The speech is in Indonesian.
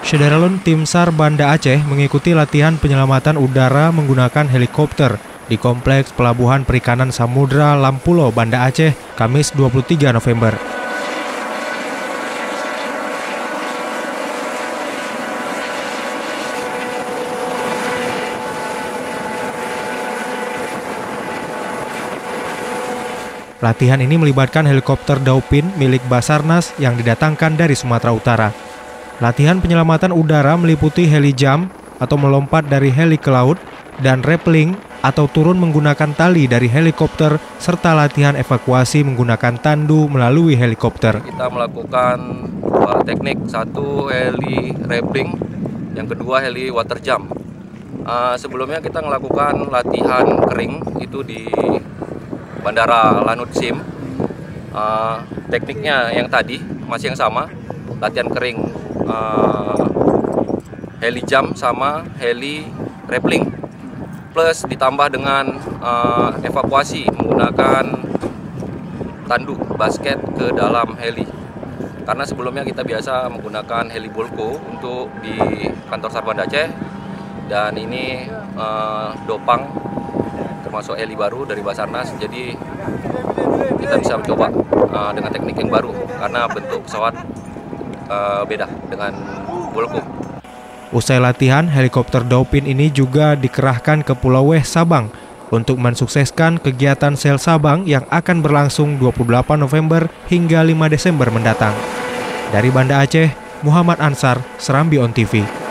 Syederalun Tim SAR Banda Aceh mengikuti latihan penyelamatan udara menggunakan helikopter di Kompleks Pelabuhan Perikanan Samudra Lampulo, Banda Aceh, Kamis 23 November. Latihan ini melibatkan helikopter Dauphin milik Basarnas yang didatangkan dari Sumatera Utara. Latihan penyelamatan udara meliputi heli jump atau melompat dari heli ke laut dan rappelling atau turun menggunakan tali dari helikopter serta latihan evakuasi menggunakan tandu melalui helikopter. Kita melakukan dua teknik, satu heli rappelling, yang kedua heli water jump. Sebelumnya kita melakukan latihan kering itu di Bandara Lanut Sim. Tekniknya yang tadi masih yang sama, latihan kering heli jump sama heli rappelling, plus ditambah dengan evakuasi menggunakan tandu basket ke dalam heli. Karena sebelumnya kita biasa menggunakan heli Bolko untuk di kantor SAR Banda Aceh, dan ini Dopang termasuk heli baru dari Basarnas, jadi kita bisa mencoba dengan teknik yang baru karena bentuk pesawat beda dengan Bolko. Usai latihan, helikopter Dauphin ini juga dikerahkan ke Pulau Weh, Sabang untuk mensukseskan kegiatan Sel Sabang yang akan berlangsung 28 November hingga 5 Desember mendatang. Dari Banda Aceh, Muhammad Ansar, Serambi On TV.